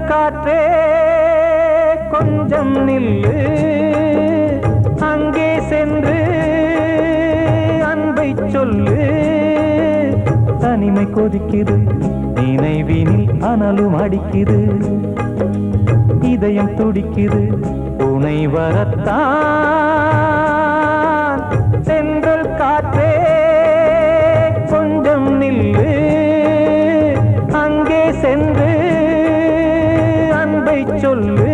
காற்றே கொஞ்சம் நில்லு, அங்கே சென்று அன்பை சொல்லு. தனிமை கொதிக்குது, நினைவினில் அனலும் அடிக்குது, இதயம் துடிக்குது துணை வரத்தான். சென்றல் காற்றே கொஞ்சம் நில்லு, அங்கே சென்று அன்பை சொல்லு.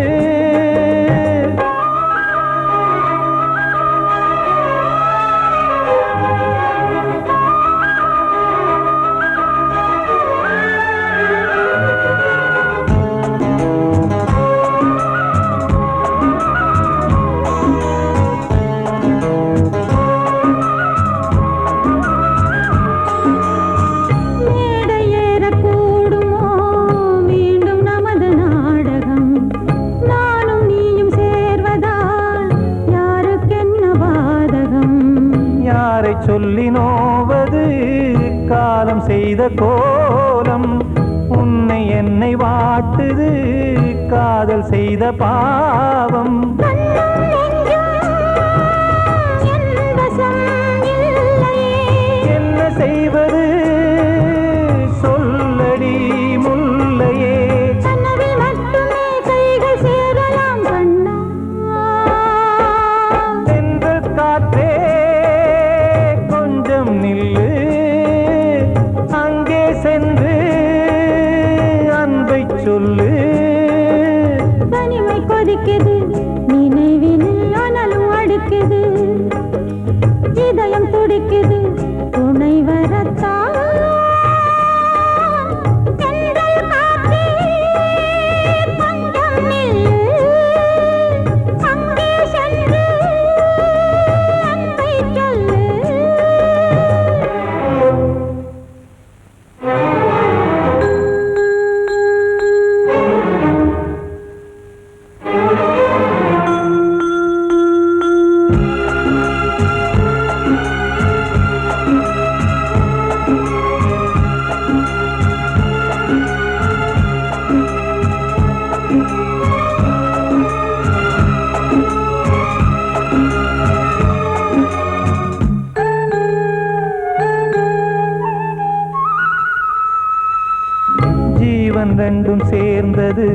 சொல்லி நோவது காலம் செய்த கோலம், உன்னை என்னை வாட்டுது காதல் செய்த பாவம். என்ன செய்வது சொல்லடி முல்லையே, சென்றல் காற்றே நில்லு, அங்கே சென்று அன்பை சொல்லு. தனிமை கொதிக்குது, நினைவினில் அனலும் அடிக்குது, இதயம் துடிக்குது துணை வரத்தான். ஜீவன் ரெண்டும் சேர்ந்தது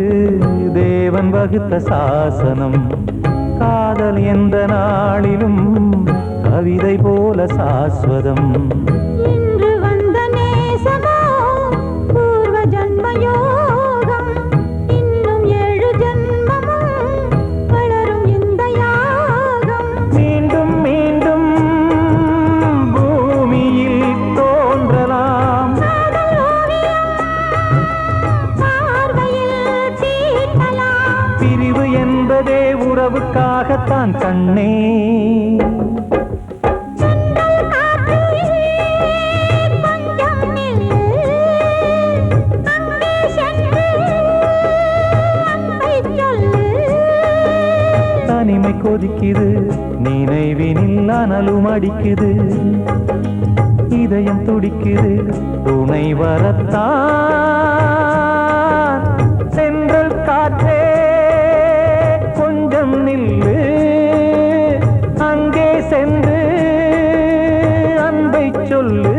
தேவன் வகுத்த சாசனம். காதல் எந்த நாளிலும் கவிதை போல சாஸ்வதம். இன்று வந்த நேசமோ பூர்வ ஜன்ம யோகம், இன்னும் 7 ஜன்மமும் வளரும் இந்த யாகம். மீண்டும் மீண்டும் பூமியில் தோன்றலாம், பிரிவு என்பதே உறவுக்காகத்தான் கண்ணே. தனிமை கொதிக்குது, நினைவினில் அனலும் அடிக்குது, இதயம் துடிக்குது துணை வரத்தான். சென்றல் காற்றே கொஞ்சம் நில்லு, அங்கே சென்று அன்பை சொல்லு.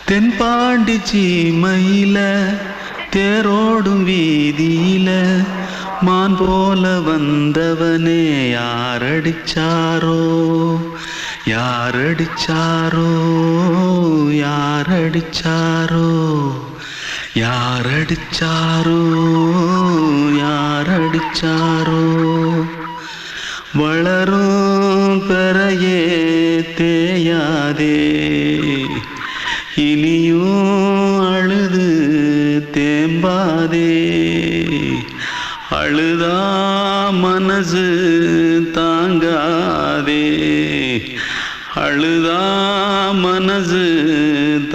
தென்பாண்டி சீமையில தேரோடும் வீதியில மான் போல வந்தவனே யாரடிச்சாரோ யாரடிச்சாரோ யாரடிச்சாரோ யாரடிச்சாரோ யாரடிச்சாரோ வளரும் பெறையே தேயாதே இனியும் அழுது தேம்பாதே அழுதா மனசு தாங்காதே அழுதா மனசு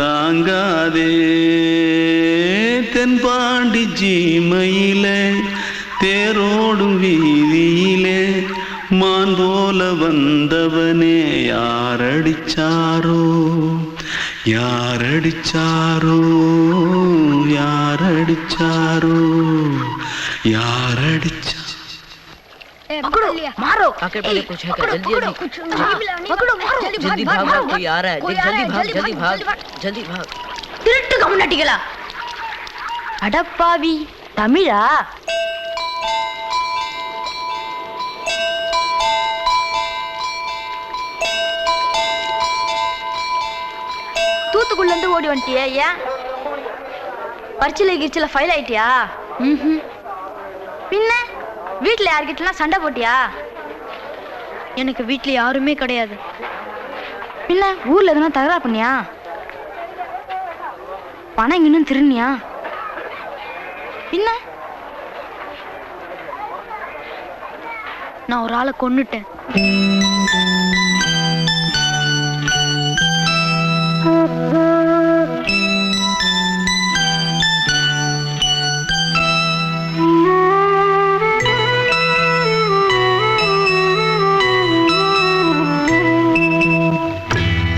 தாங்காதே தென்பாண்டி சீமையிலே தேரோடும் வீதியிலே மான் போல வந்தவனே யாரடிச்சாரோ யாரடிச்சாரோ யாரடிச்சாரோ யாரடிச்சா पकड़ो मारो आके पहले कुछ है क्या जल्दी जल्दी पकड़ो मारो जल्दी भाग कोई आ रहा है जल्दी भाग திருட்டு கம்முனட்டிகளா அடப்பாவி தமிழா தூத்துக்குள்ள இருந்து ஓடி வந்துட்டியா ஏன் பரிச்சையில கிரிச்சில ஃபைல் ஆயிட்டியா பின்ன வீட்டுல யார்கிட்டலாம் சண்டை போட்டியா எனக்கு வீட்டுல யாருமே கிடையாது பின்ன ஊர்ல எதுனா தகராறு பண்ணியா பணம் இன்னும் திருநியா பின்ன நான் ஒரு ஆளை கொன்னுட்டேன்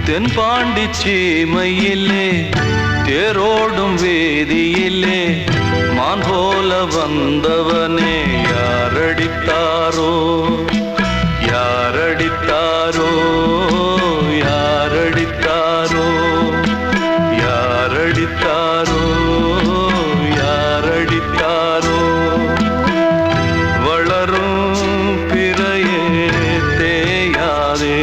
தென்பாண்டி சீமையிலே தேரோடும் வேதியிலே மான் போல வந்தவனே யாரடித்தாரோ யாரடித்தாரோ யாரடித்தாரோ யாரடித்தாரோ யாரடித்தாரோ வளரும் பிறையே தேயாதே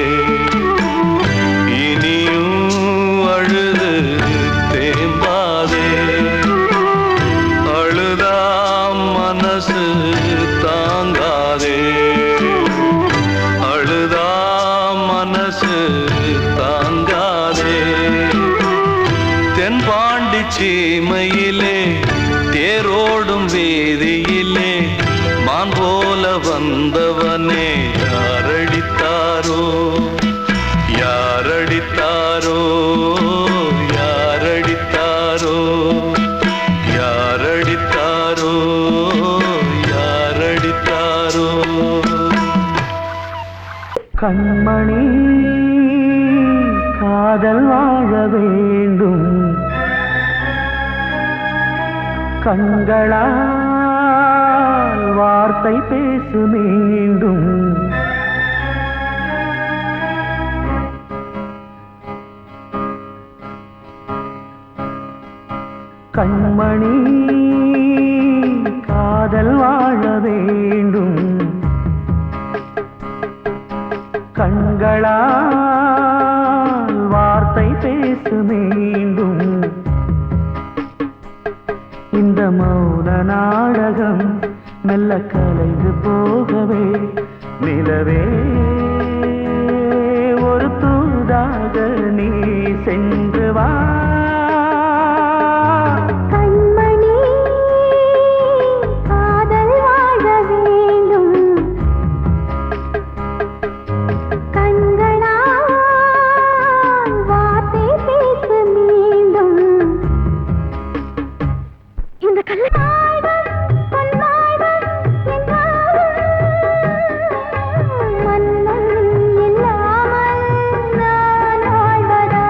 சீமையிலே தேரோடும் வேதியிலே மான் போல வந்தவனே யாரடித்தாரோ யாரடித்தாரோ யாரடித்தாரோ யாரடித்தாரோ யாரடித்தாரோ கண்மணி காதல் வாழ வேண்டும் கண்களால் வார்த்தை பேசு மீண்டும் கண்மணி காதல் வாழ வேண்டும் கண்களால் வார்த்தை பேசு மீண்டும் இந்த மௌன நாடகம் மெல்ல கலைந்து போகவே நிலவே ஒரு தூதாக நீ சென்று வா கண்மணி காதல் வாழ வேண்டும் கண்களால் வார்த்தை பேசு மீண்டும் இந்த கல்லாய்கள் பொன்னாய்கள் மன்னன் இல்லாமல் நான் வாழ்வதா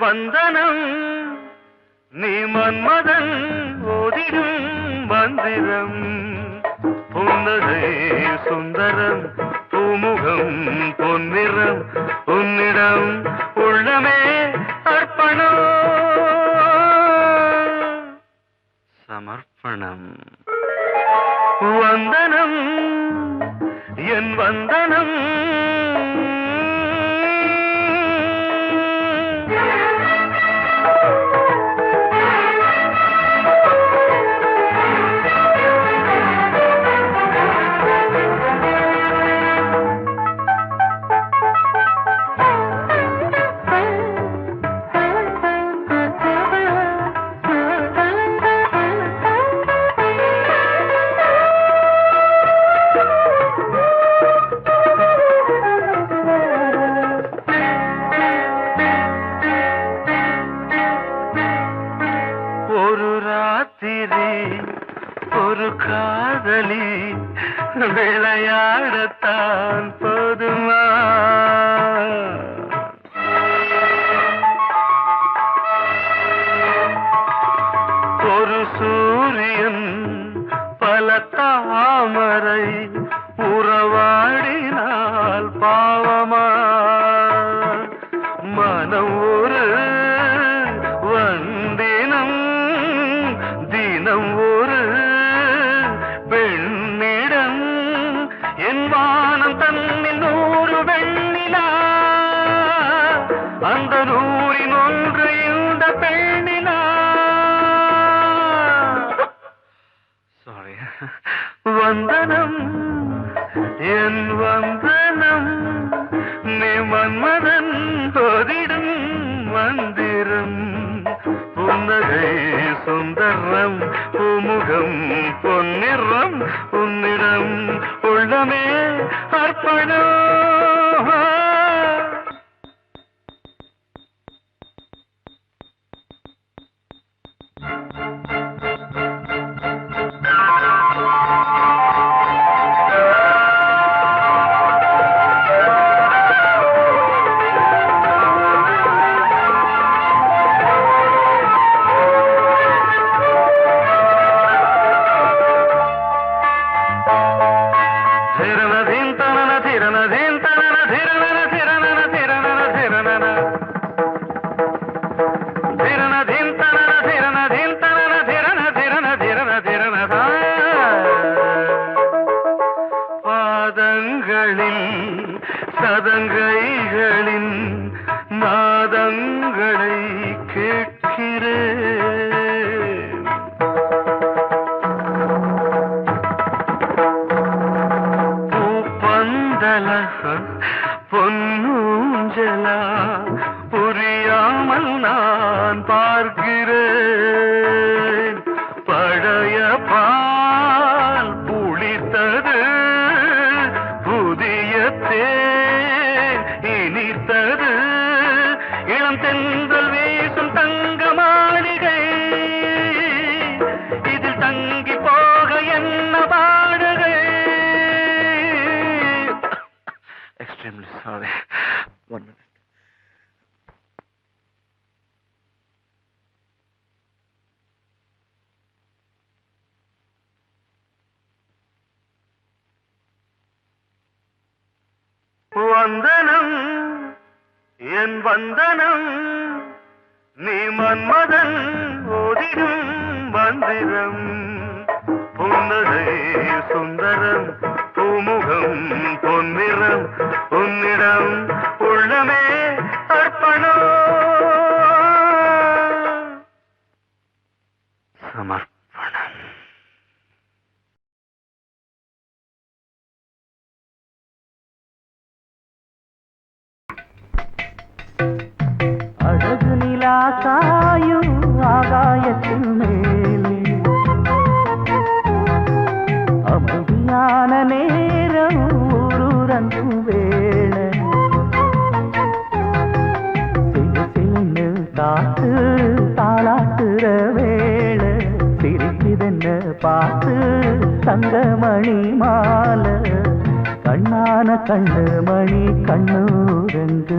வந்தனம் நீ மன்மதன் ஓதிடும் மந்திரம் புன்னகை சுந்தரம் பூமுகம் பொன்னிறம் உன்னிடம் உள்ளமே அர்ப்பணம் சமர்ப்பணம் வந்தனம் என் வந்தனம் ஒரு காதலி விளையாடத்தான் போதுமா ஒரு சூரியன் பல தாமரை உறவாடினால் பாவமா மனம் ஒரு வந்தினம் தினம் ஒரு பெண்ணிடம் என் வானம் தன்னில் 100 வெள்ளி பெண்ணினா சாரி வந்தனம் என் வந்தனம் நீ மன்மதன் தோதிடும் மந்திரம் புன்னகை சுந்தரம் பூமுகம் பொன்னிறம் உன்னிடம் உள்ளமே அர்ப்பணம் சதங்கைகளின் நாதங்களை கேட்கிறேன் பூப்பந்தல பொன்னூஞ்சலா புரியாமல் நான் பார்க்கிறேன் பழைய பால் புளித்தது புதிய தேன் இனித்தது இளம் தென்றல் வீசும் தங்க மாளிகை இதில் தங்கி போக என்ன பாடுகை எக்ஸ்ட்ரீம்லி சாரி ஒன் மினிட் வந்தனம் என் வந்தனம் நீ மன்மதன் ஓதிடும் மந்திரம் புன்னகை சுந்தரம் பூமுகம் பொன்னிறம் உன்னிடம் உள்ளமே அர்ப்பணம் சமர்ப்பணம் அழகு நிலா காயும் ஆகாயத்தின் மேலே அமைதியான நேரம் ஊரூரங்கும் வேளை சிறு சின்னு காத்து தாளாட்டுற வேளை சிரிக்குதென்ன பார்த்து தங்கமணி மாலை கண்ணான கண்ணு மணி கண்ணூரங்கு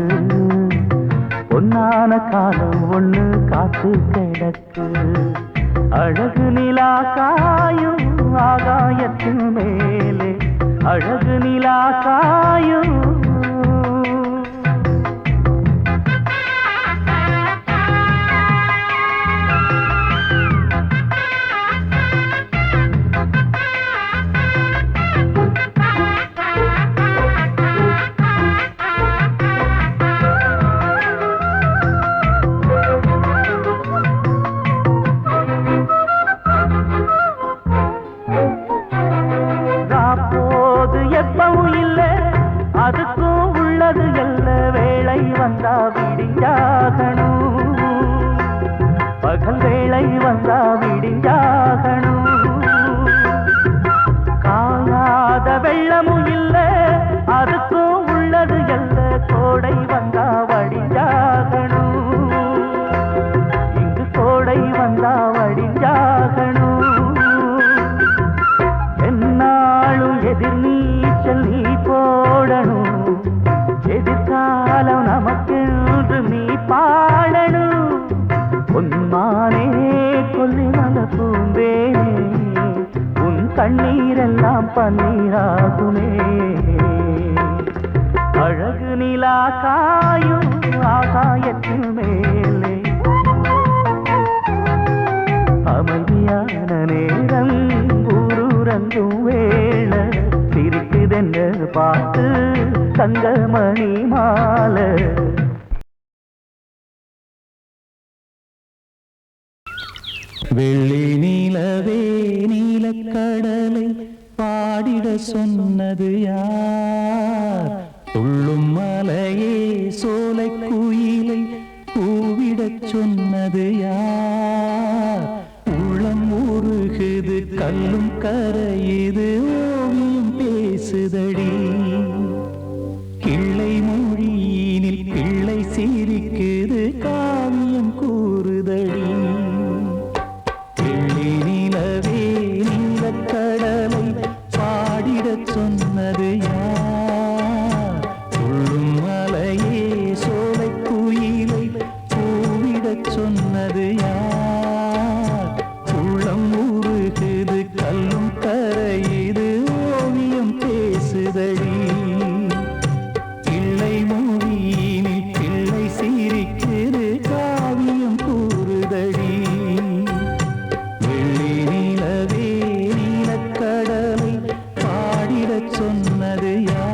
பொன்னான காலம் ஒண்ணு காத்து கிடக்கு அழகு நிலா காயும் ஆகாயத்தின் மேலே அழகு நிலா காயும் எப்பவும் இல்ல அதுக்கும் உள்ளது எல்ல வேளை வந்தா விடிஞ்சாகணும் பகல் வேளை வந்தா விடிஞ்சாகணும் காயாத வெள்ளமும் இல்ல அதுக்கும் உள்ளது எல்ல கோடை வந்தா வடிஞ்சாகணும் இங்கு கோடை வந்தா வடிஞ்சாகணும் என்னாலும் எதிர் நீச்சல் நீ போடணும் எதிர்காலம் நமக்கென்று நீ பாடணும் பொன்மானே கொல்லிமல பூந்தேனே உன் கண்ணீரெல்லாம் பன்னீராகுமே அழகு நிலா காயும் ஆகாயத்தின் மேலே அமைதியான நேரம் ஊரூரங்கும் வேளை சிரிக்குதென்று பார்த்து தங்கமணி மாலை வெள்ளி நீலவே நீலக்கடலை பாடிட சொன்னது யார்? துள்ளும் மலையே சோலை குயிலை கூவிடச் சொன்னது யார்? உள்ளம் உருகுது கல்லும் கரையுது ஓவியம் பேசுதடி. கிள்ளை மொழியினில் பிள்ளை சிரிக்குது காவியம் கூறுதடி. வெள்ளி நிலவே நீலக்கடலை பாடிடச் சொன்னது யார்? துள்ளும் மலையே சோலை குயிலை கூவிடச் சொன்னது யார்? உள்ளம் உருகுது கல்லும் கரையுது ஓவியம் பேசுதடி. பிள்ளை மொழியினில் பிள்ளை சிரிக்குது காவியம் கூறுதடி. வெள்ளி நிலவே நீலக்கடலை பாடிடச் சொன்னது யார்?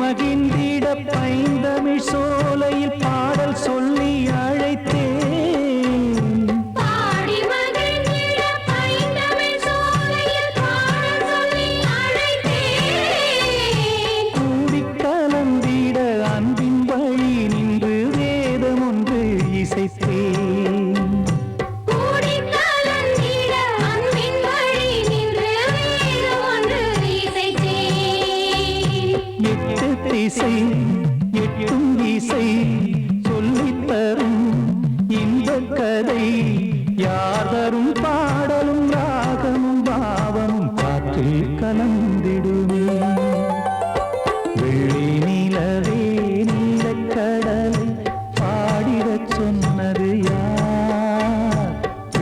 மகிழ்ந்திட பைந்தமிழ் சோலையில் பாடல் சொல்லி அழைத்தேன். பாடி மகிழ்ந்திட பைந்தமிழ் சோலையில் பாடல் சொல்லி அழைத்தேன். கூடிக் கலந்திட அன்பின் வழி நின்று வேதம் ஒன்று இசைத்தேன். கூடிக் கலந்திட அன்பின் வழி நின்று வேதம் ஒன்று இசைத்தேன். எட்டு திசை எட்டும் இசை சொல்லித் தரும் இந்த கதை யார் தரும் பாடலும் ராகமும் பாவமும் காற்றில் கலந்திடுமே. வெள்ளி நிலவே நீலக்கடலை பாடிடச் சொன்னது யார்?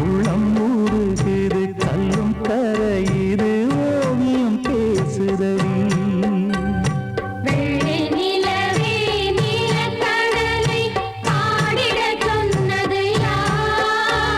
உள்ளம் ஊறுகுது கல்லும் கரையுது ஓவியம் பேசுதடி. வெள்ளி நிலவே நீலக்கடலை பாடிடச் சொன்னது யார்?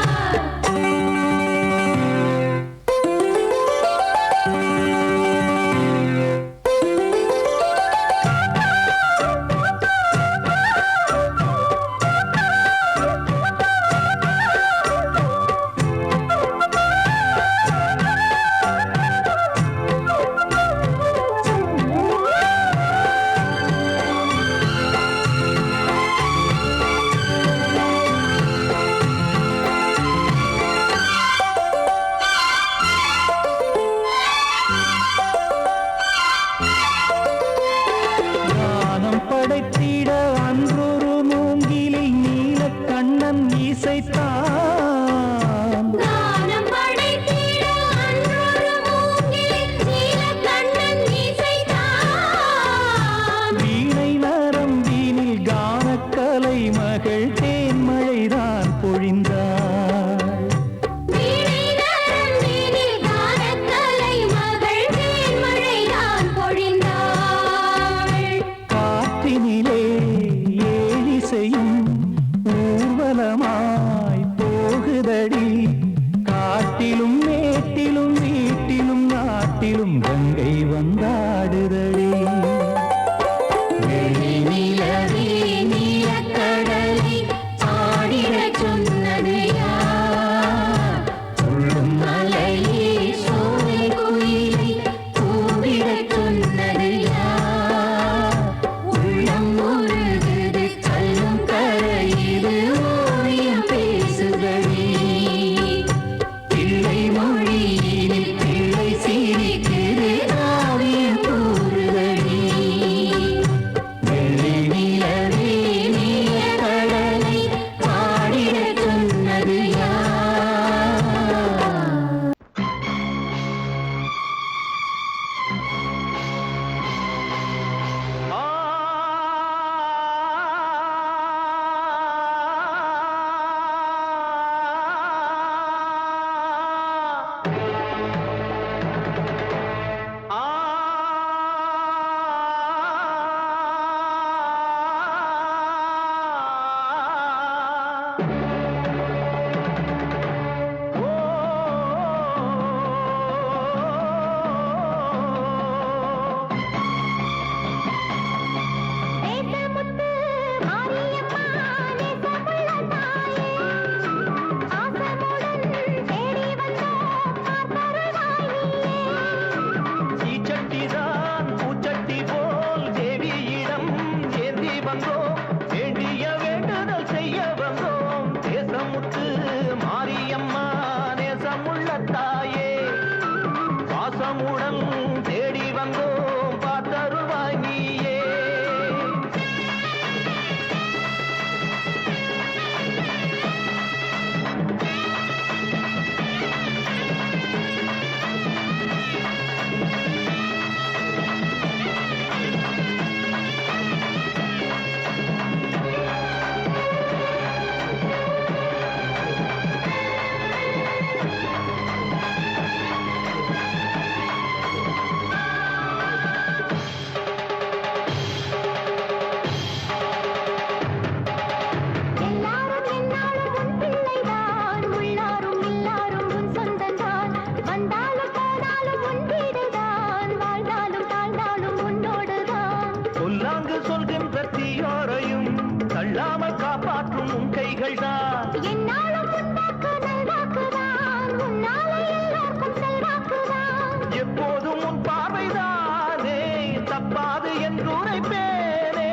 தப்பாது என்று உரைப்பேனே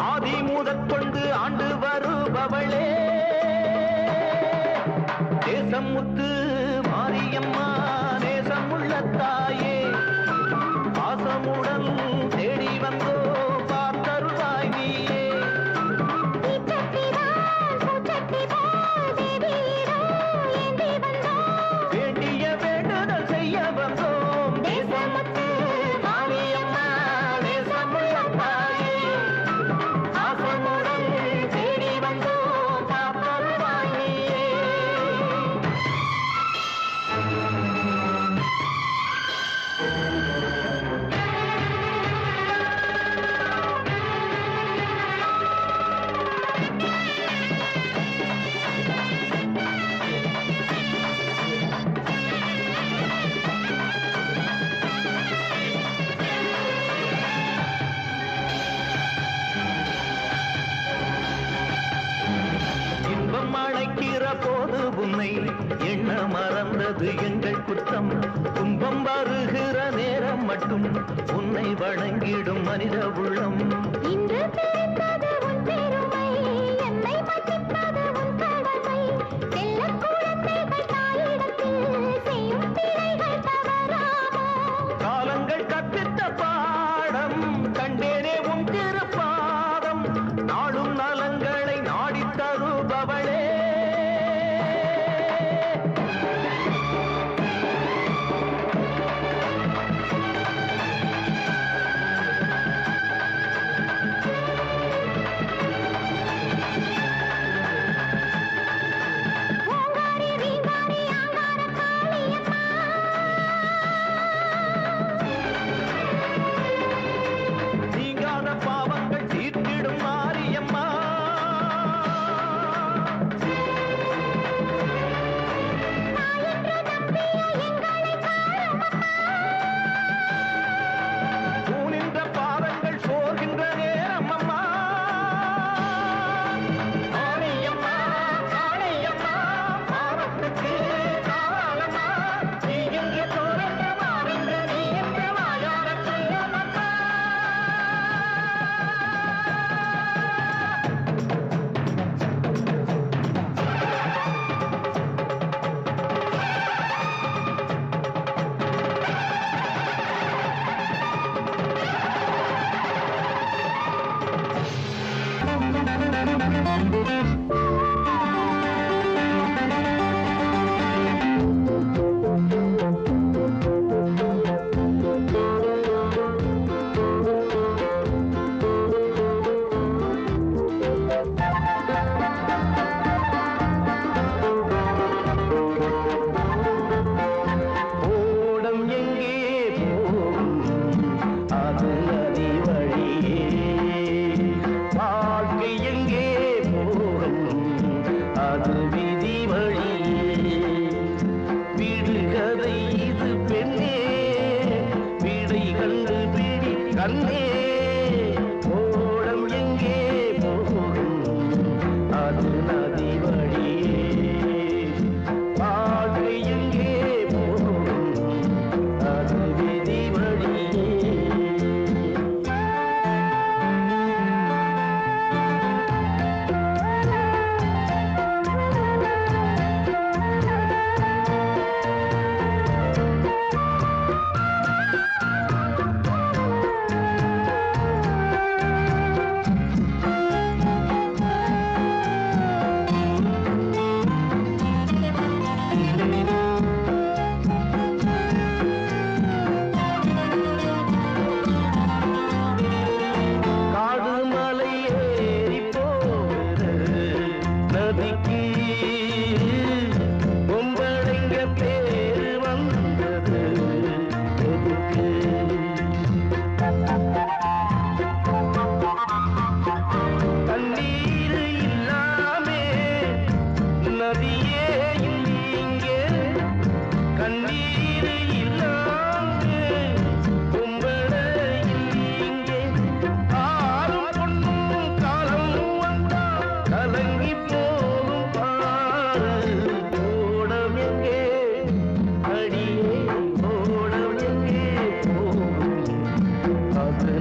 ஆதி முதற்கொண்டு ஆண்டு வருபவளே தேசம் முத்து மாரியம்மா நேசமுள்ள தாயே பாசமுடன் தேடி வந்தோ பார்த்தருளாய் நீயே வேண்டிய வேண்டுதல் செய்ய வந்தோம் தேசமுத்து மாரியம்மா நேசமுள்ள தாயே பாசமுடன் தேடி வந்தோம் பார்த்தருளாய் நீயே இன்பம் அழைக்கிற போது உன்னை எண்ண மறந்தது எங்கள் குற்றம் துன்பம் வருகிற நேரம் மட்டும் உன்னை வணங்கிடும் மனித உள்ளம் இன்று பிறந்தது உன் பெருமை என்னை மதிப்பது உன் கடமை செல்லக் குழந்தைகள் தாயிடத்தில் செய்யும் பிழைகள் தவறாமோ காலங்கள் கற்பித்த பாடம் கண்டேனே உன் திருப்பாதம் நாடும் நலங்களை நாடித் தருபவளே ஓங்காரி வீங்காரி ஆங்கார காளியம்மா நீங்காத பாவங்கள் தீர்த்திடும் மாரியம்மா தாயென்று நம்பிய எங்களை காருமம்மா தூணின்ற பாதங்கள் சோர்கின்ற நேரம் அம்மா மாரியம்மா காளியம்மா பாவத்துக்கு காலம்மா நீ என்று தோன்ற மாறின்று நீ என்று வாயார சொல்லமம்மா ஓடம் எங்கே போகும் அது நதி வழியே வாழ்க்கை எங்கே போகும் அது விதி வழியே விடுகதை இது பெண்ணே விடை கண்டு பிடி கண்ணே ஓடம் எங்கே போகும் அது நதி வழியே வாழ்க்கை எங்கே போகும் அது விதி வழியே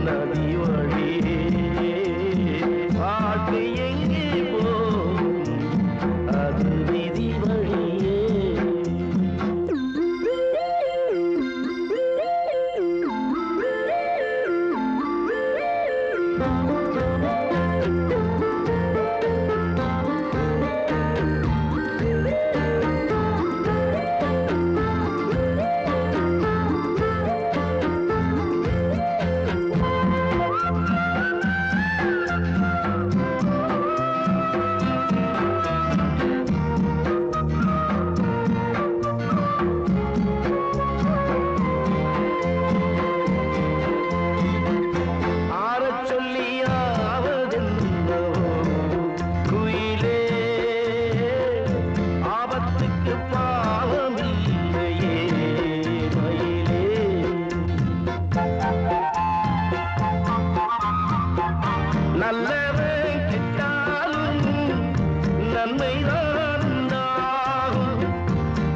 நதி வழியே வாழ்க்கை எங்கே போகும் அது விதி வழியே. நல்லவன் கெட்டாலும் நன்மைதான் உண்டாகும்.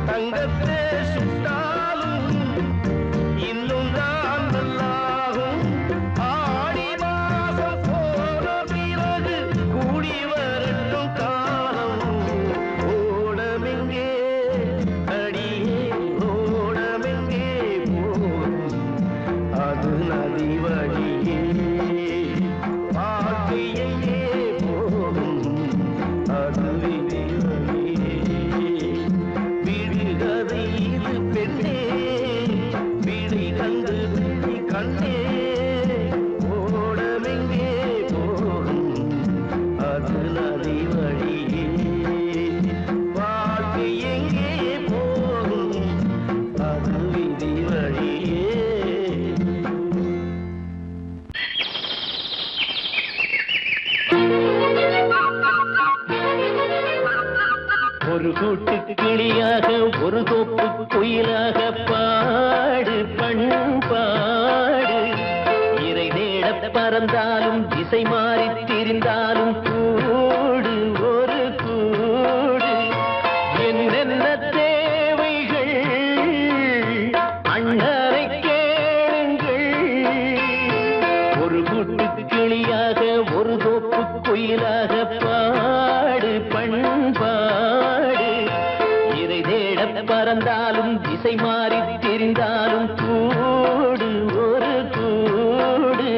தங்கத்தை சுட்டாலும் இன்னும் தான் நல்லாகும். ஆடி மாசம் போன பிறகு கூடி வரட்டும் காலம். ஓடமெங்கே அடியே ஓடமெங்கே போகும் அது நதி வழியே. வாழ்க்கையே போகும் அது விதி வழியே. விடுகதை இது பெண்ணே விடை கண்டு விழி கண்ணே. ஓடமெங்கே போகும் அது நதி வழியே. வாழ்க்கை எங்கே போகும் அது விதி வழியே. ஒரு கூட்டு கிளியாக ஒரு தோப்பு குயிலாக பாடு பண்பாடு. இறை தேட பறந்தாலும் திசை மாறி திரிந்தாலும் கூடு ஒரு கூடு. என்னென்ன தேவைகள் அண்ணரை கேளுங்கள். ஒரு கூட்டு கிளியாக ஒரு தோப்பு குயிலாக பாடு பண்பாடு. இறை தேட பறந்தாலும் திசை மாறி திரிந்தாலும் கூடு ஒரு கூடு.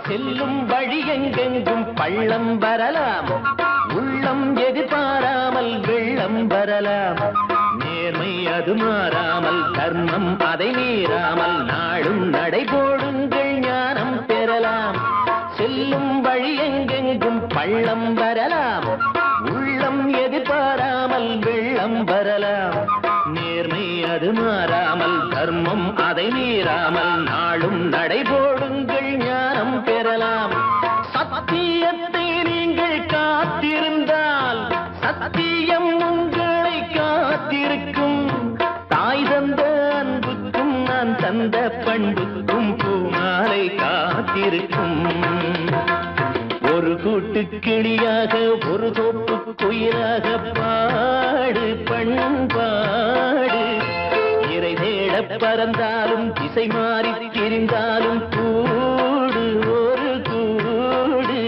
செல்லும் வழி எங்கெங்கும் பள்ளம் வரலாம். உள்ளம் எதிர்பாராமல் வெள்ளம் வரலாம். நேர்மை அது மாறாமல் தர்மம் அதை மீறாமல் நாளும் நடைபோடுங்கள் ஞானம் பெறலாம். செல்லும் வழி எங்கெங்கும் பள்ளம் வரலாம். உள்ளம் எதிர்பாராமல் வெள்ளம் வரலாம். நேர்மை அது மாறாமல் தர்மம் அதை மீறாமல் நாளும் நடைபோடுங்கள் ஞானம் பெறலாம். சத்தியத்தை நீங்கள் காத்திருந்தால் சத்தியம் உங்களை காத்திருக்கும். தாய் தந்த அன்புக்கும் நான் தந்த பண்புக்கும் பூமாலை காத்திருக்கும். ஒரு கூட்டு கிளியாக ஒரு தோப்பு குயிலாக பாடு பண்பாடு. இறை தேட பறந்தாலும் திசை மாறி திரிந்தாலும் கூடு ஒரு கூடு.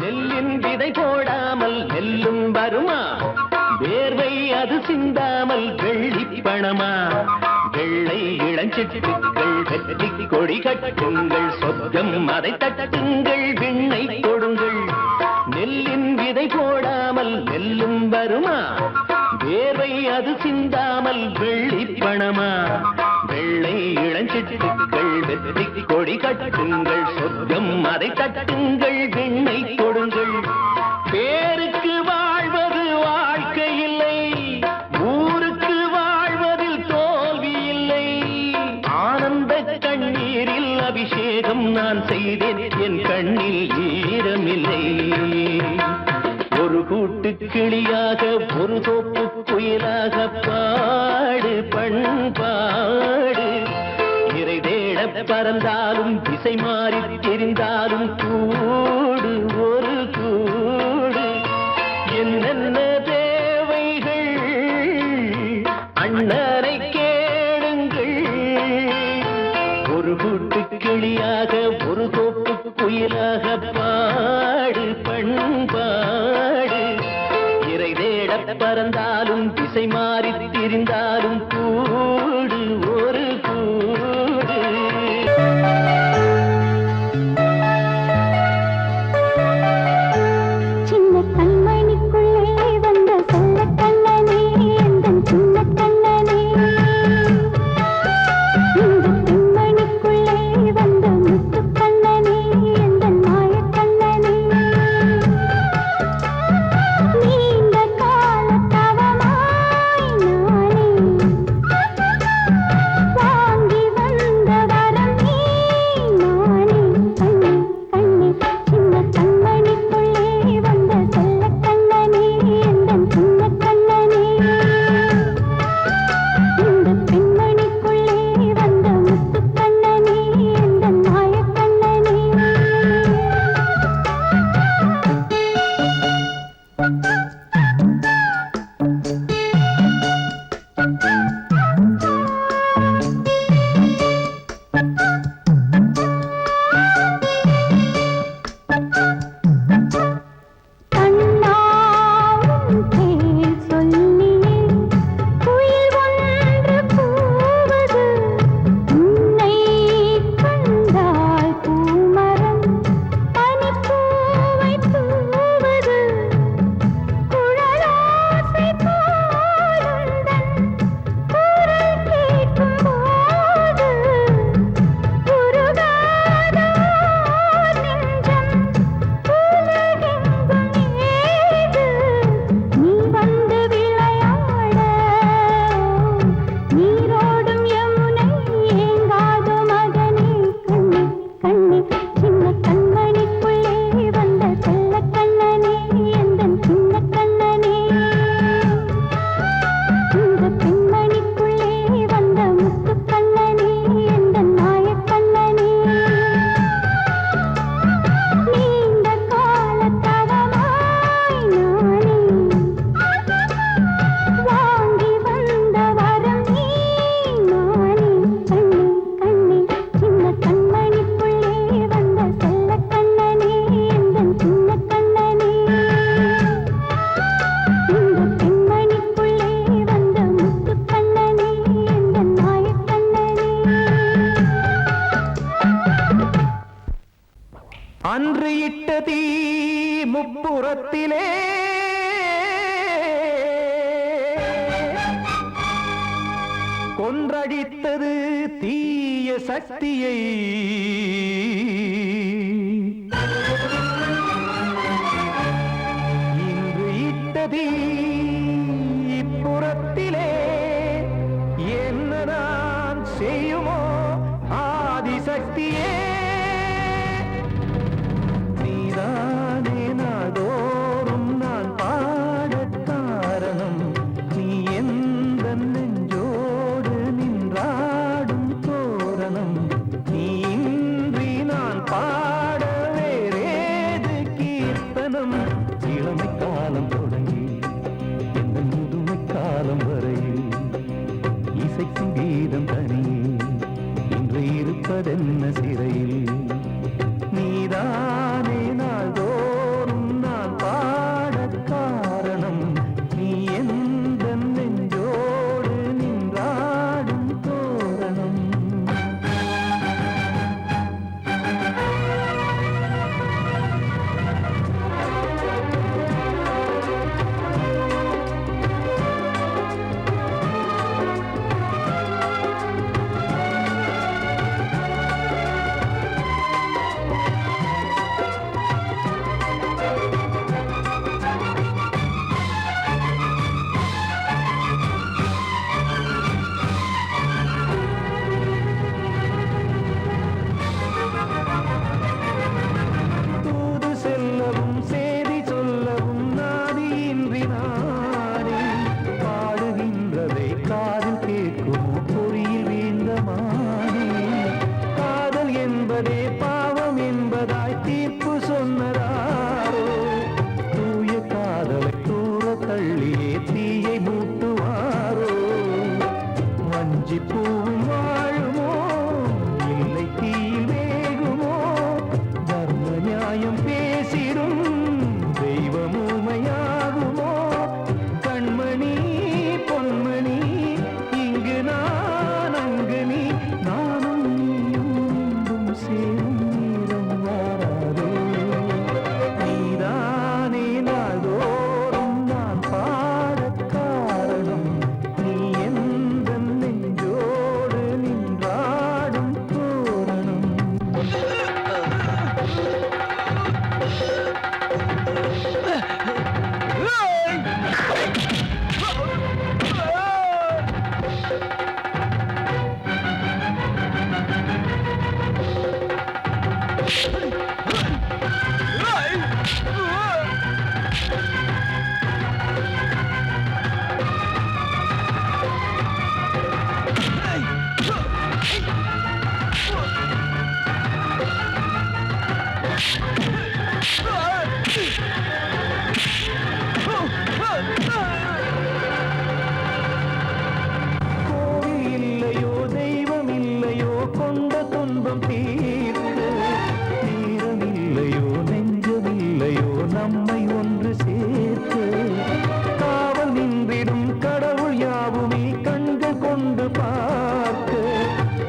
நெல்லின் விதை போடாமல் நெல்லும் வருமா? வேர்வை அது சிந்தாமல் வெள்ளி பணமா? வெள்ளை இளஞ்சிட்டுக்கள் வெற்றி கொடி கட்டுங்கள். சொர்க்கம் அதை தட்டுங்கள் விண்ணை கொடுங்கள். நெல்லின் விதை போடாமல் நெல்லும் வருமா? வேர்வை அது சிந்தாமல் வெள்ளி பணமா வெள்ளை இளஞ்சிட்டுக்கள் வெற்றி கொடி கட்டுங்கள் சொர்க்கம் அதை தட்டுங்கள் விண்ணை கொடுங்கள் பேருக்கு வாழ்வது வாழ்க்கை இல்லை ஊருக்கு வாழ்வதில் தோல்வி இல்லை ஆனந்த கண்ணீரில் அபிஷேகம் நான் செய்தேன் என் கண்ணில் ஈரமில்லை ஒரு கூட்டு கிளியாக ஒரு தோப்பு குயிலாக பாடு பண்பாடு இறை தேட பறந்தாலும் திசை மாறி தெரிந்தாலும் கூடு ஒரு கூடு என்னென்ன தேவைகள் அண்ணனை கேளுங்கள் ஒரு கூட்டு கிளியாக ஒரு தோப்பு குயிலாக பாடு பண்பாடு இறை தேட பறந்தாலும் திசை மாறி திரிந்தாலும் கூடு ஒரு கூடு சின்ன கண்மணிக்குள்ளே வந்த செல்ல கண்ணனே எந்தன் சின்ன கண்ணனே இந்த பெண்மணிக்குள்ளே வந்த முத்து கண்ணனே எந்தன் மாய கண்ணனே நீண்ட கால தவமாய் நானே வாங்கி வந்த வரம் நீ நானே கண்ணே கண்ணே சின்ன கண்மணிக்குள்ளே வந்த செல்ல கண்ணனே எந்தன் சின்ன கண்ணனே இந்த பெண்மணிக்குள்ளே வந்த முத்து கண்ணனே எந்தன் மாய கண்ணனே கண்ணாவும் பேர் சொல்லியே குயில் ஒன்று கூவது உன்னை கண்டால் பூமரம் பனிப்பூவை தூவது குழலாசை போலுந்தன் குரல் கேட்கும் போது உருகாத நெஞ்சம் உலகெங்கும் ஏது நீ வந்து விளையாட நீரோடும் யமுனை ஏங்காத மகனே கண்ணே கண்ணே சின்ன கண்மணிக்குள்ளே வந்த செல்ல கண்ணனே எந்தன் சின்ன கண்ணனே இந்த பெண்மணிக்குள்ளே வந்த முத்து கண்ணனே எந்தன் மாய கண்ணனே நீண்ட கால தவமாய் நானே வாங்கி வந்த வரம் நீ நானே கண்ணே கண்ணே சின்ன கண்மணிக்குள்ளே வந்த செல்ல கண்ணனே எந்தன் சின்ன கண்ணனே இந்த பெண்மணிக்குள்ளே வந்த முத்து கண்ணனே எந்தன் மாய கண்ணனே அன்று இட்ட தீ முப்புறத்திலே கொன்றடித்தது தீய சக்தியை இன்று இட்ட தீ இப்புறத்திலே என்ன நான் செய்யுமோ ஆதிசக்தியே நீதானே நாடோறும் நான் பாடக் காரணம் நீ எந்த நெஞ்சோடு நின்றாடும் தோரணம் நீ இன்றி நான் பாட வேறேது கீர்த்தனம் இளமை காலம் தொடங்கி எந்த முதுமை காலம் வரையில் இசைக்கும் கீதம் தனியே இன்று இருப்பதென்ன சிறையில் நீதானே நாள்தோறும் நான் பாடக் காரணம் நீ எந்த நெஞ்சோடு நின்றாடும் தோரணம் கேட்குமோ பொறியில் வீழ்ந்த மானே காதல் என்பதே பாவம் என்பதாய் தீர்ப்பு சொன்னதாரோ தூய காதலை தூர தள்ளியே தீயை மூட்டுவாரோ வஞ்சி பூவும் வாழுமோ இல்லை தீயில் வேகுமோ தர்ம நியாயம் பேசிடும் தெய்வம் ஊமையாகுமோ கண்மணி பொன்மணி இங்கு நான் அங்கு நீ நானும் நீயும் மீண்டும் சேரும் நேரம் வாராதே நீதானே நாள்தோறும் நான் பாடக் காரணம் நீ எந்த நெஞ்சோடு நின்றாடும் தோரணம் கோவில் இல்லையோ தெய்வம் இல்லையோ கொண்ட துன்பம் தீர்க்க நேரம் இல்லையோ நெஞ்சம் இல்லையோ நம்மை ஒன்று சேர்க்க காவல் நின்றிடும் கடவுள் யாவுமே கண்கள் கொண்டு பார்க்க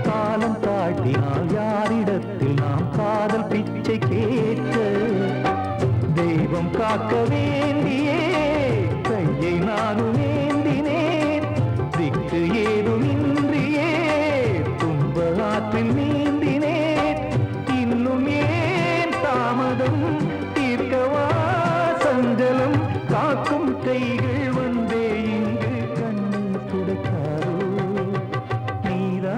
காலம் தாட்டினால் யாரிடத்தில் நாம் காதல் பிச்சை கேட்க தெய்வம் காக்க வேண்டியே கையை நானும் ஏந்தினேன் திக்கு ஏதுமின்றியே துன்ப ஆற்றில் நீந்தினேன் இன்னும் ஏன் தாமதம் தீர்க்கவா சஞ்சலம் காக்கும் கைகள் வந்தே இங்கு கண்ணீர் துடைக்காரோ நீதானே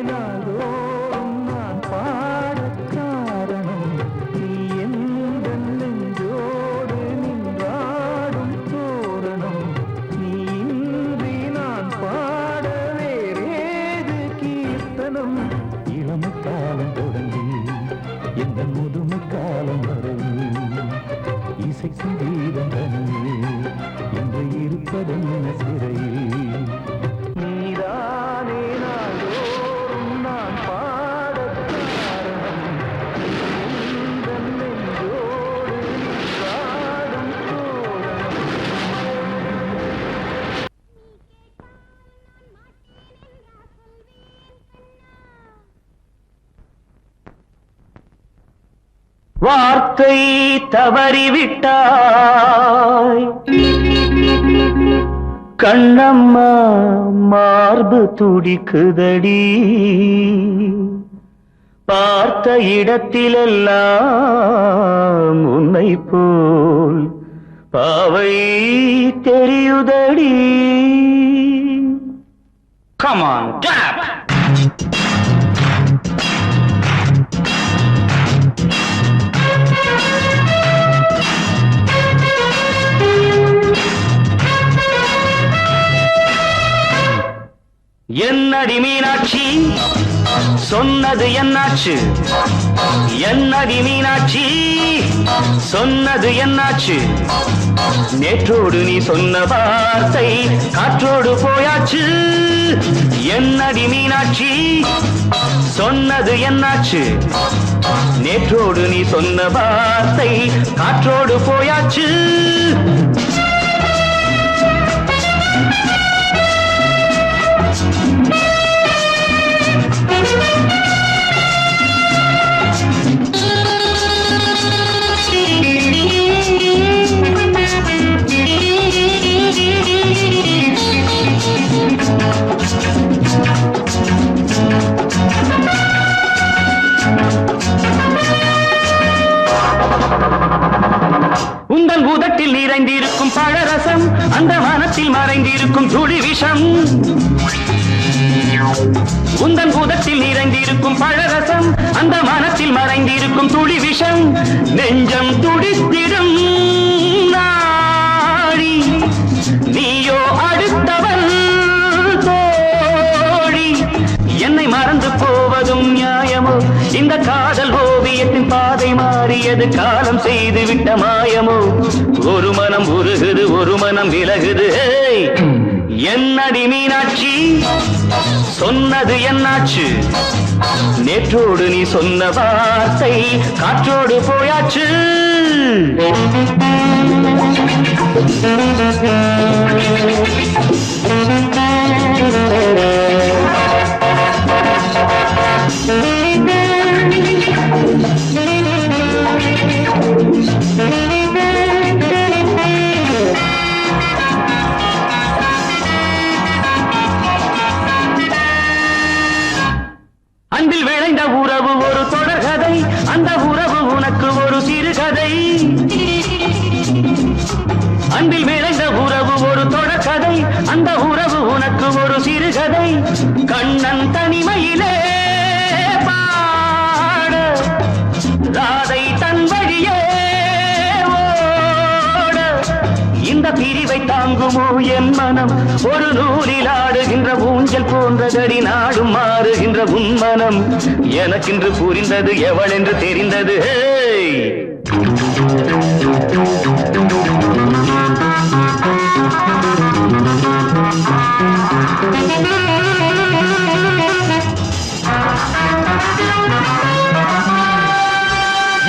நாள்தோறும் நான் பாடக் காரணம் நீ எந்த நெஞ்சோடு நின்றாடும் தோரணம் நீ இன்றி நான் பாட வேறேது கீர்த்தனம் இளமை காலம் தொடங்கி எந்த முதுமை காலம் வரை இசை சங்கீதம் தனியே இன்று இருப்பதென்ன சிறையில் நீதானே நாள்தோறும் நான் பாடக் காரணம் எந்த நெஞ்சோடு நின்றாடும் தோரணம் வார்த்தை தவறிவிட்டாய் கண்ணம்மா மார்பு துடிக்குதடி பார்த்த இடத்திலெல்லாம் உன்னை போல் பாவை தெரியுதடி Come on, clap! என்னடி மீனாட்சி சொன்னது என்னாச்சு என்னடி மீனாட்சி சொன்னது என்னாச்சு நேற்றோடு நீ சொன்ன வார்த்தை காற்றோடு போயாச்சு என்னடி மீனாட்சி சொன்னது என்னாச்சு நேற்றோடு நீ சொன்ன வார்த்தை காற்றோடு போயாச்சு உந்தன் உதட்டில் நிறைந்திருக்கும் பழரசம் அந்த மனத்தில் மறைந்திருக்கும் துளி விஷம் உந்தன் உதட்டில் நிறைந்திருக்கும் பழரசம் அந்த மனத்தில் மறைந்திருக்கும் துளி விஷம் நெஞ்சம் துடித்திடும் நாடி நீயோ அடுத்தவன் தோழி இந்த காதல் ஓவியத்தின் பாதை மாறியது காலம் செய்து விட்ட மாயமோ ஒரு மனம் உருகுது ஒரு மனம் விலகுது என்னடி மீனாட்சி சொன்னது என்னாச்சு நேற்றோடு நீ சொன்ன வார்த்தை காற்றோடு போயாச்சு அன்பில் விளைந்த உறவு ஒரு தொடர்கதை அந்த உறவு உனக்கு ஒரு சிறுகதை அன்பில் விளைந்த உறவு ஒரு தொடர்கதை அந்த உறவு உனக்கு ஒரு சிறுகதை கண்ணன் தனிமையிலே பாட ராதை தன் வழியே ஓட இந்த பிரிவை தாங்குமோ என் மனம் ஒரு நூலில் ஆடுகின்ற ஊஞ்சல் போன்றதடி நாடும் மாறுகின்ற உன்மனம் எனக்கென்று புரிந்தது எவள் என்று தெரிந்தது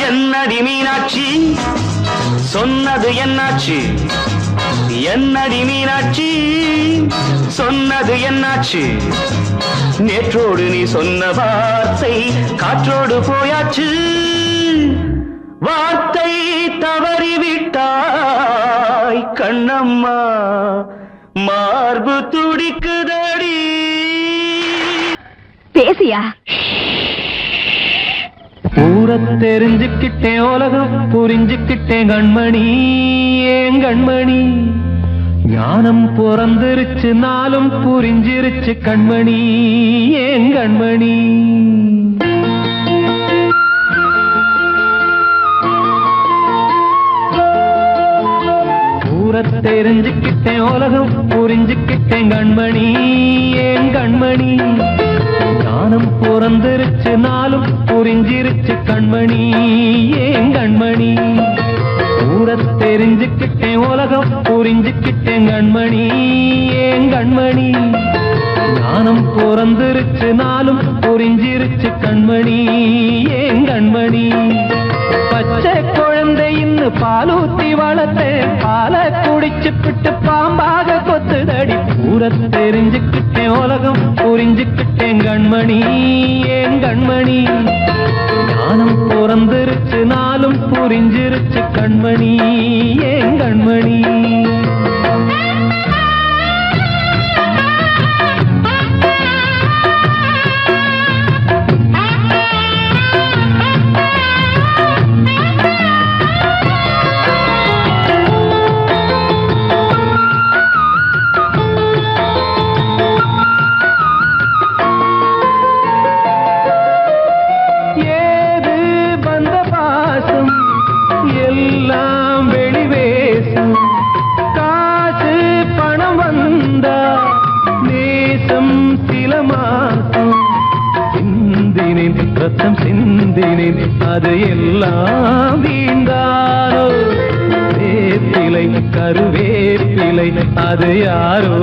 என்னடி மீனாட்சி சொன்னது என்னாச்சு என்னடி மீனாட்சி சொன்னது என்னாச்சு நேற்றோடு நீ சொன்ன வார்த்தை காற்றோடு போயாச்சு வார்த்தை தவறிவிட்டாய் கண்ணம்மா மார்பு துடிக்குதடி பேசியா ஊரை தெரிஞ்சுக்கிட்டேன் உலகம் புரிஞ்சுக்கிட்டேன் கண்மணி ஏன் கண்மணி ஞானம் பிறந்திருச்சு நாளும் புரிஞ்சிருச்சு கண்மணி ஏன் கண்மணி ஊரை தெரிஞ்சுக்கிட்டேன் உலகம் புரிஞ்சுக்கிட்டேன் கண்மணி ஏன் கண்மணி ஞானம் பிறந்திருச்சு நாளும் புரிஞ்சிருச்சு கண்மணி ஏன் கண்மணி ஊரை தெரிஞ்சுக்கிட்டேன் உலகம் புரிஞ்சுக்கிட்டேன் கண்மணி ஏன் கண்மணி ஞானம் பிறந்திருச்சு நாளும் புரிஞ்சிருச்சு கண்மணி ஏன் கண்மணி பச்சை குழந்தை இன்னும் பாலூத்தி வளர்த்தேன் பாலை குடிச்சு பிட்டு பாம்பாக கொத்துதடி ஊரை தெரிஞ்சுக்கிட்டேன் உலகம் புரிஞ்சுக்கிட்டேன் கண்மணி ஏன் கண்மணி ஞானம் பிறந்திருச்சு நாளும் புரிஞ்சிருச்சு கண்மணி ஏன் கண்மணி ரத்தம் சிந்தினேன் அது எல்லாம் வீண்டானோ வேப்பிலை கருவேப்பிலை அது யாரோ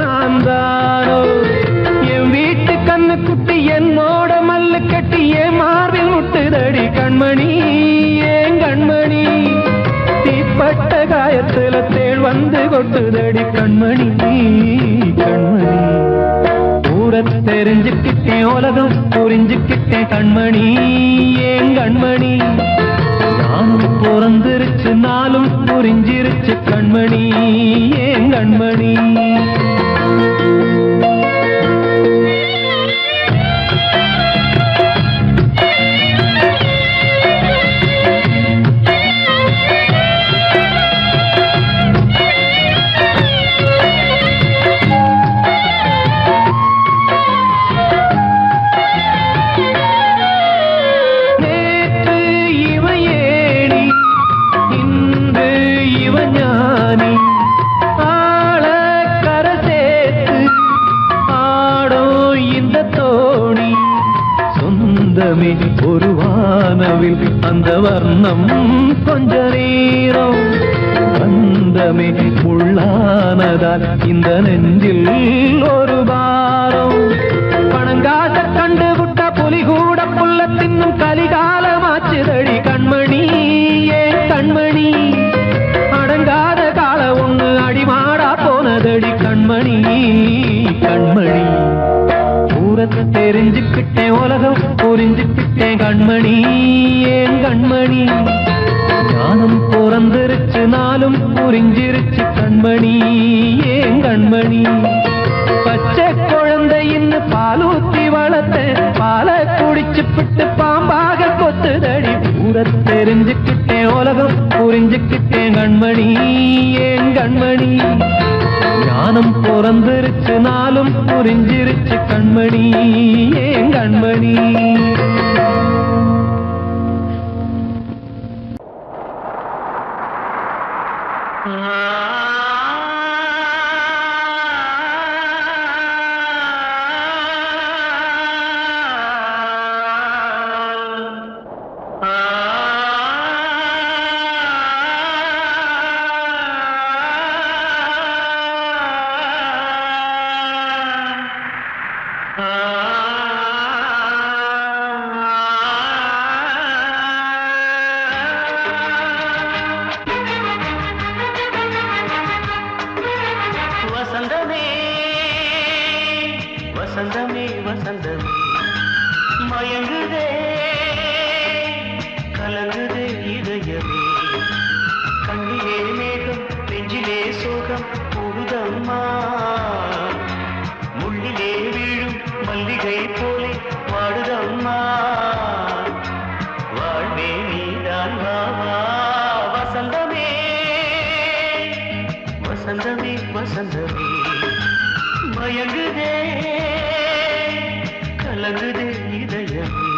நான் தானோ என் வீட்டு கண்ணு குட்டி என்னோட மல்லு கட்டி என் மார்பில் முட்டுதடி கண்மணி ஏன் கண்மணி தீப்பட்ட காயத்துல தேள் வந்து கொட்டுதடி கண்மணி கண்மணி ஊரை தெரிஞ்சுக்கிட்டேன் உலகம் புரிஞ்சுக்கிட்டேன் கண்மணி ஏன் கண்மணி நானும் பிறந்திருச்சு நாளும் புரிஞ்சிருச்சு கண்மணி ஏன் கண்மணி வானவில் அந்த வர்ணம் கொஞ்ச நேரம் பந்தமே உள்ளானதால் இந்த நெஞ்சில் ஒரு பாரம் பணங்காட்ட கண்டு விட்ட புலி கூட புல்ல தின்னும் கலிகாலமாச்சுதடி கண்மணி ஏன் கண்மணி அடங்காத கால ஒண்ணு அடிமாடா போனதடி கண்மணி கண்மணி ஊரத்தை தெரிஞ்சுக்கிட்டேன் உலகம் புரிஞ்சுக்கிட்டேன் கண்மணி ஏன் கண்மணி ஞானம் பிறந்திருச்சு நாளும் புரிஞ்சிருச்சு கண்மணி ஏன் கண்மணி பச்சை குழந்தையின்னு பாலூத்தி வளர்த்த பாலை குடிச்சு பிட்டு பாம்பாக கொத்துதடி ஊரை தெரிஞ்சுக்கிட்டேன் உலகம் புரிஞ்சுக்கிட்டேன் கண்மணி ஏன் கண்மணி ஞானம் பிறந்திருச்சு நாளும் புரிஞ்சிருச்சு கண்மணி ஏன் கண்மணி வசந்தமே வசந்தமே வசந்தமே மயங்குதே கலங்குதே இதயமே கண்ணிலே மேகம் நெஞ்சிலே சோகம் கூடுதம்மா முள்ளிலே வீழும் மல்லிகை போலே வாடுதம்மா வாழ்வே நீதான் வாவா வசந்தமே வசந்தமே வசந்தமே மயங்குதே கலங்குதே இதயமே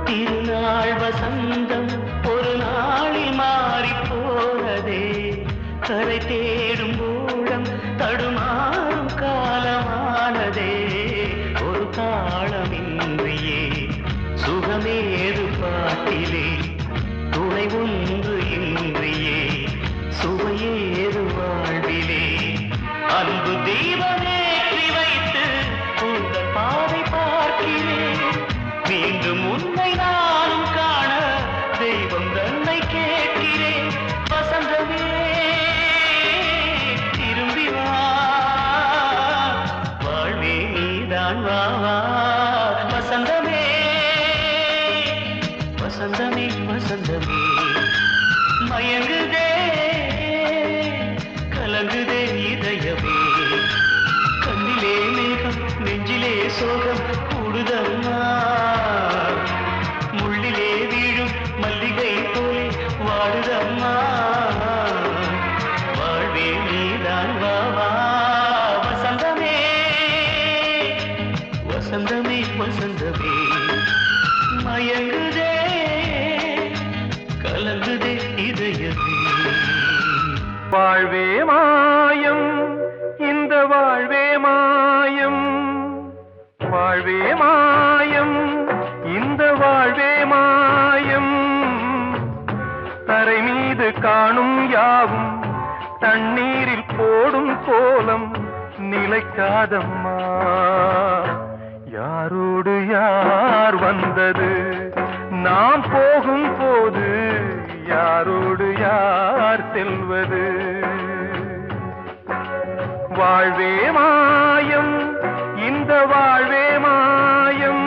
திருநாள் வசந்தம் ஒரு நாளில் மாறி போனதே கரை தேடும் ஊழம் தடுமாறும் காலமானதே ஒரு தாளமின்றியே சுகமேது பாட்டிலே துணை ஒன்று இன்றியே சுவையேது வாழ்விலே அன்பு தீபமேற்றி வைத்து உங்கள் பாதை பார்க்கிறேன் மீண்டும் உன்னை நானும் காண தெய்வம் தன்னை கேட்கிறேன் வசந்தமே திரும்பி வா வாழ்வே நீதான் வா வசந்தமே வசந்தமே வசந்தமே மயங்குதே கலங்குதே இதயமே கண்ணிலே மேகம் நெஞ்சிலே சோகம் கூடுதம்மா முள்ளிலே வீழும் மல்லிகை போலே வாடுதம்மா வாழ்வே நீதான் வா வசந்தமே வசந்தமே வசந்தமே மயங்குதே கலங்குதே இதயமே வாழ்வே மாயம் இந்த வாழ்வே மாயம் வாழ்வே மாயம் இந்த வாழ்வே மாயம் தரை மீது காணும் யாவும் தண்ணீரில் போடும் கோலம் நிலைக்காதம்மா யாரோடு யார் வந்தது நாம் போகும் போது யாரோடு யார் செல்வது வாழ்வே மாயம் இந்த வாழ்வே மாயம்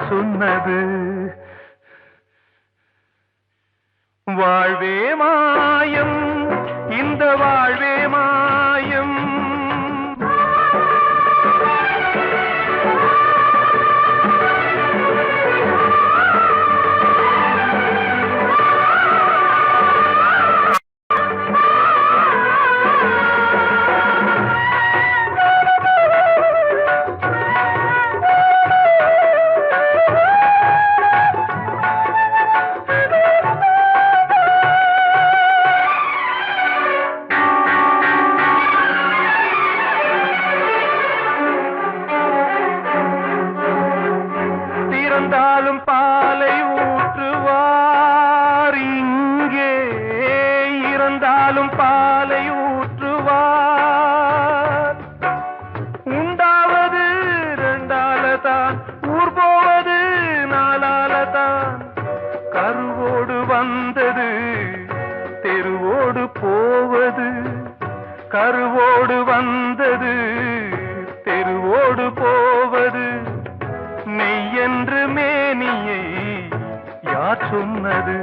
சொன்னது வாழ்வே மாயம் இந்த வாழ்வே மாயம் திறந்தாலும் பாலை ஊற்றுவார் இங்கே இறந்தாலும் பாலை ஊற்றுவார் உண்டாவது ரெண்டாலதான் ஊர் போவது நாலாலதான் கருவோடு வந்தது தெருவோடு போவது கருவோடு வந்தது தெருவோடு போவது மெய்யென்று மேனியை யார் சொன்னது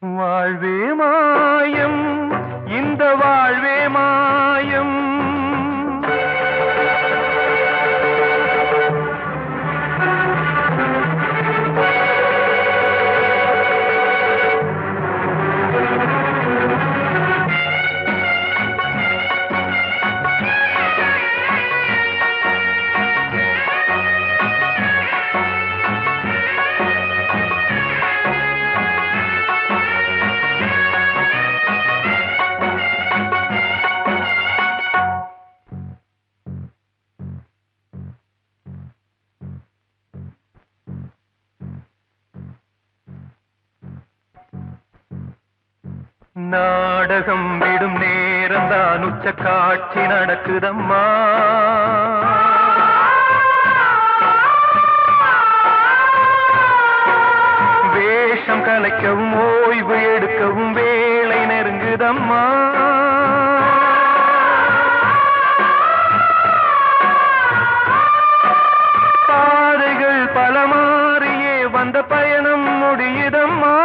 வாழ்வே மாயம் இந்த வாழ்வே மாயம் நாடகம் விடும் நேரம் தான் உச்ச காட்சி நடக்குதம்மா வேஷம் கலைக்கவும் ஓய்வு எடுக்கவும் வேளை நெருங்குதம்மா பாதைகள் பல மாறியே வந்த பயணம் முடியுதம்மா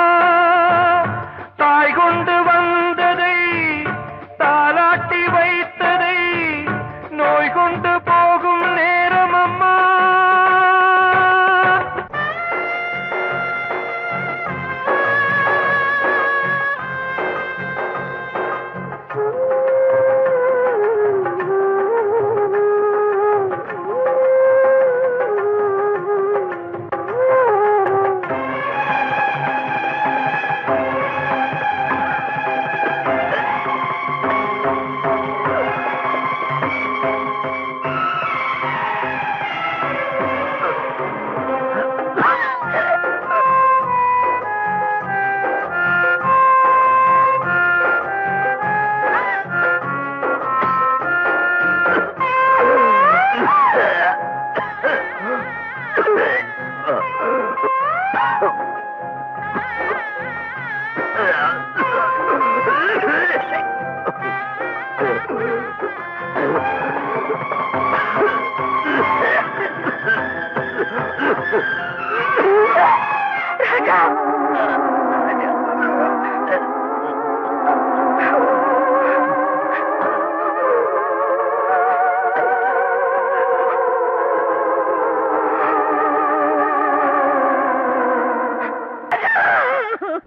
தாய் கொண்டு வந்ததை தாலாட்டி வைத்ததை நோய் கொண்டு போகும் நேரம் அம்மா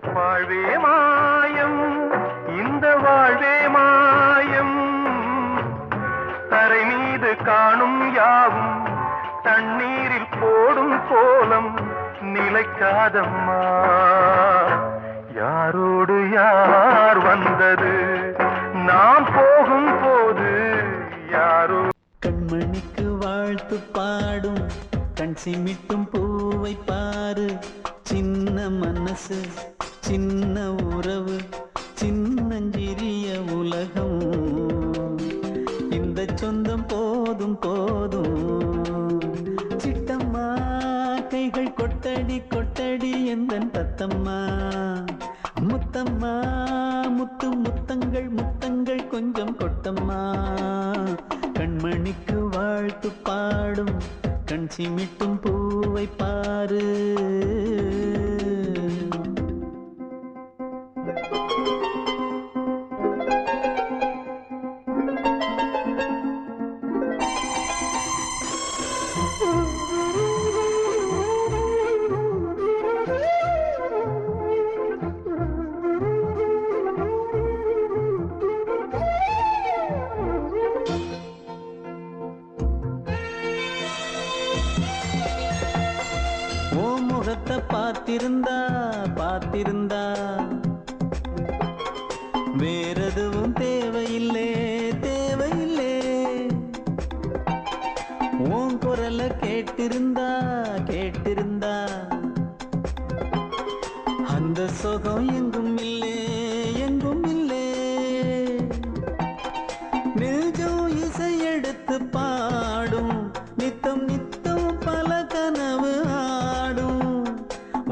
வாழ்வே மாயம் இந்த வாழ்வே மாயம் தரை மீது காணும் யாவும் தண்ணீரில் போடும் கோலம் நிலைக்காதம்மா யாரோடு யார் வந்தது நாம் போகும் போது யாரோ கண்மணிக்கு வாழ்த்து பாடும் கண் சிமிட்டும் பூவை பாரு சின்ன மனசு சின்ன உறவு சின்னஞ்சிறிய உலகம் இந்த சொந்தம் போதும் போதும் சிட்டம்மா கைகள் கொட்டடி கொட்டடி எந்தன் தத்தம்மா முத்தம்மா முத்து முத்தங்கள் முத்தங்கள் கொஞ்சம் கொட்டம்மா கண்மணிக்கு வாழ்த்து பாடும் கண் சிமிட்டும் பூவை பாரு. பார்த்திருந்தா வேறெதுவும் தேவையில்லை. உன் குரல கேட்டிருந்தா அந்த சுகம் எங்கும் இல்லே. நெஞ்சம் இசை எடுத்து பாடும், நித்தம் பல கனவு ஆடும்.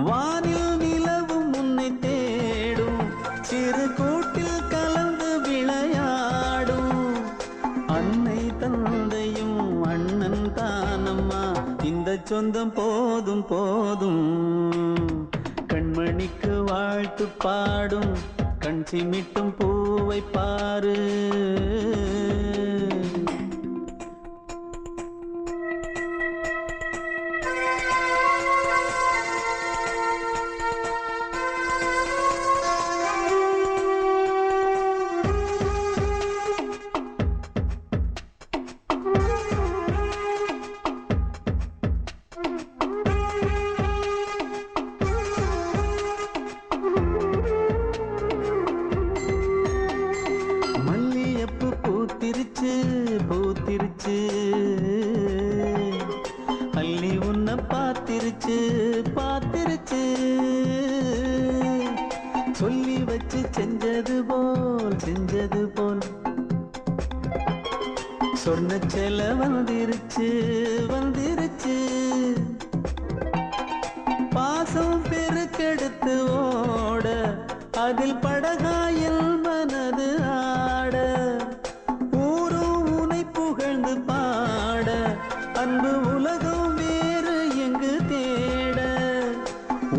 வானில் நிலவும் உன்னை தேடும், சிறு கூட்டில் கலந்து விளையாடும். அன்னை தந்தையும் அண்ணன் தானம்மா, இந்த சொந்தம் போதும். கண்மணிக்கு வாழ்த்து பாடும், கண் சிமிட்டும் பூவை பாரு. பூத்திருச்சு அள்ளி உன்னை பார்த்திருச்சு. சொல்லி வச்சு செஞ்சது போல் சொன்ன செல வந்துருச்சு. பாசம் பெருக்கெடுத்து ஓட, அதில் படகாயில் மனது ஆட. புகழ்ந்து பாட, அன்பு உலகம் வேறு எங்கு தேட.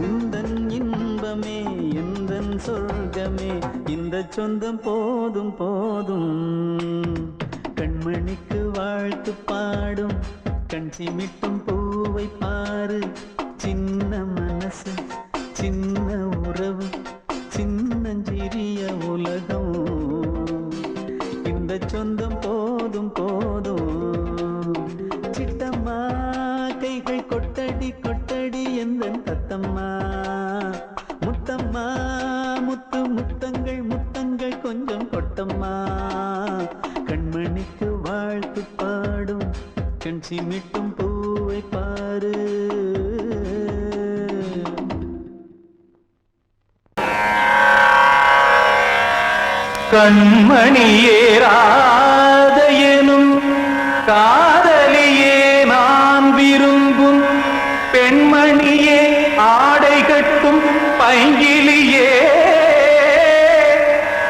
உந்தன் இன்பமே எந்தன் சொர்க்கமே, இந்த சொந்தம் போதும். கண்மணிக்கு வாழ்த்து பாடும், கண் சிமிட்டும் பூவை பாரு. சின்ன மனசு சின்ன உறவு, சின்னஞ்சிறிய உலகம். இந்த சொந்தம் போதும். சிட்டம்மா கைகள் கொட்டடி எந்தன் தத்தம்மா. முத்தம்மா முத்தங்கள் கொஞ்சம் கொட்டம்மா. கண்மணிக்கு வாழ்த்து பாடும், கண் சிமிட்டும் பூவை பாரு. கண்மணியேராத எனும் காதலியே நான் விரும்பும் பெண்மணியே, ஆடை கட்டும் பைங்கிலியே.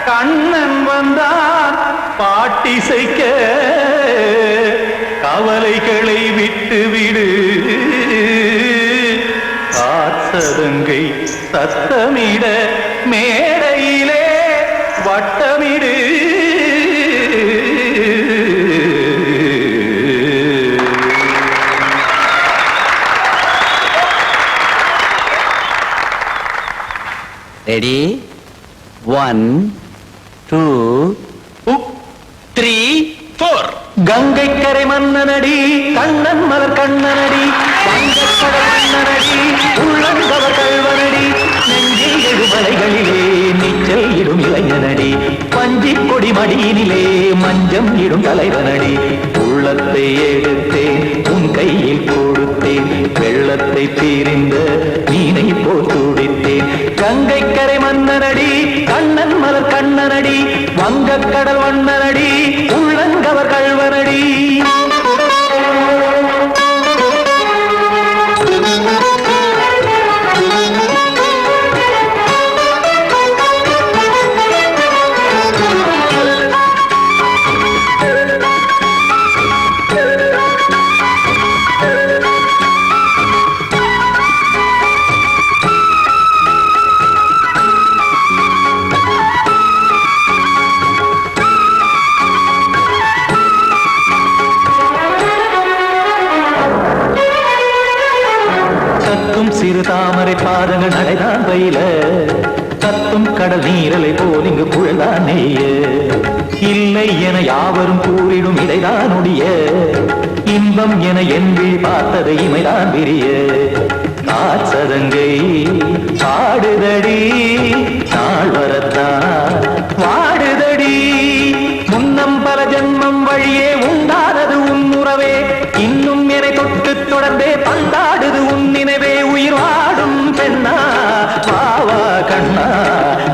கண்ணன் வந்தான் பாட்டிசைக்க, கவலைகளை விட்டுவிடு. காத்ததங்கை சத்தமிட, மேடையிலே வட்டமிடு. ரெடி? 1 2 3 4. கங்கை கரை மன்னனடி, கண்ணன் மலர் கண்ணனடி, வங்கக்கடல் மன்னனடி, உள்ளங்கவர் கல்வனடி. நெஞ்சில் எழுமலைகளிலே நீச்சல் இடும் இளைஞனடி, பஞ்சிக் கொடி மடியினிலே மஞ்சம் இடும் தலைவனடி. உள்ளத்தை எடுத்தேன் உன் கையில் கொடுத்தேன், வெள்ளத்தை தீரிந்த மீனை போல் துடித்தேன். கங்கை கரை மன்னனடி, கண்ணன் மலர் கண்ணனடி, வங்கக்கடல் வண்ணனடி, உள்ளங்கவர் கல்வனடி. என யாவரும் கூறிடும் இதைதான் ஒடிய இன்பம் என என் விழி பார்த்தது இமைதான் விரிய காற்சதங்கை பாடுதடி நாள் வரத்தான் வாடுதடி முன்னம் பல ஜென்மம் வழியே உண்டானது உன் உறவே இன்னும் என்னை தொட்டு தொடர்ந்தே பந்தாடுது உன் நினைவே உயிர் வாடும் பெண்ணா வாவா கண்ணா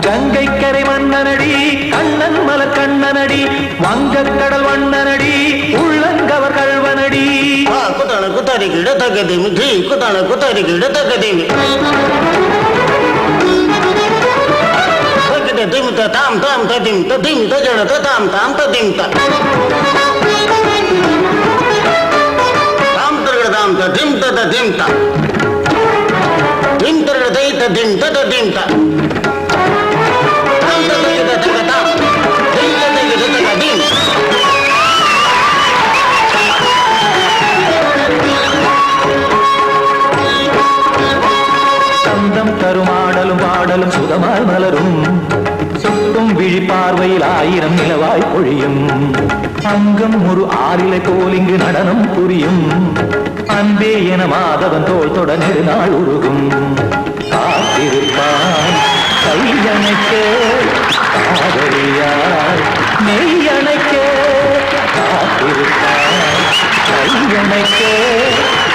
கங்கை கரை மன்னனடி கண்ணன் மலர் கண்ணனடி வங்கக் கடல் வண்ணனடி உள்ளங்கவர் கல்வனடி குத்தான குத்தாரி கிட தகதிமி தி குத்தான குத்தாரி கிட தகதிமி தகத திம் த தாம் தாம் ததிம் ததிம் தஜட த தாம் தாம் ததிம் த தாம் தரட தாம் த திம் த ததிம் த திம் தரட தை த திம் த ததிம் த தாம் த தகத தக தாம் திம் த தகத தகதிம் சந்தம் தருமாடலும் பாடலும் சுதமாய் மலரும் சுட்டும் விழி பார்வையில் ஆயிரம் நிலவாய் பொழியும் அங்கம் ஒரு ஆறிலை போல் இங்கு நடனம் புரியும் அன்பே என மாதவன் தோள் தொட நெடுநாள் உருகும் காத்திருப்பான் கையணைக்க காதலியார் மெய்யணைக்க காத்திருப்பான் கையணைக்க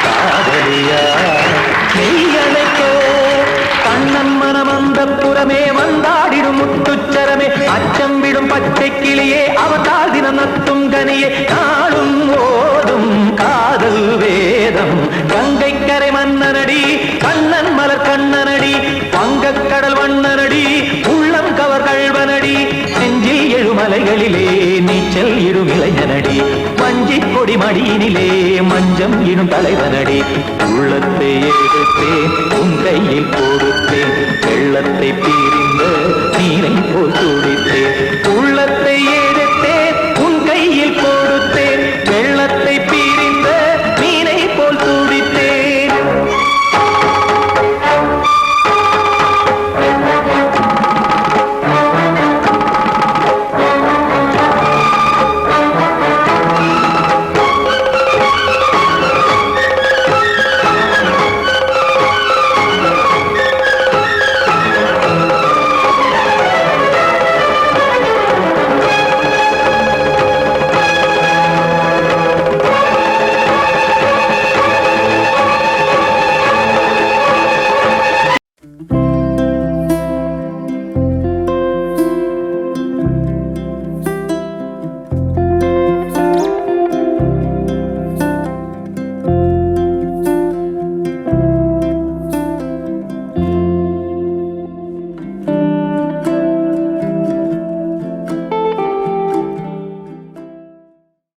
காதலியார் மெய்யணைக்க கண்ணன் மனம் அந்த புறமே வந்தாடிடும் முத்துச்சரமே அச்சம் விடும் பச்சை கிளியே அவதால் தினம் நத்தும் கனியே நாளும் ஓதும் காதல் வேதம் கங்கை கரை மன்னனடி கண்ணன் மலர் கண்ணனடி வங்கக் கடல் வண்ணனடி உள்ளம் கவர் கல்வனடி நெஞ்சில் எழுமலைகளிலே நீச்சல் இடும் இளைஞனடி வஞ்சி கொடி மடியினிலே மஞ்சம் இடும் தலைவனடி உள்ளத்தை எடுத்தேன் உன் கையில் கொடுத்தேன் வெள்ளத்தை பிரிந்த நீரை போல் துடித்தேன்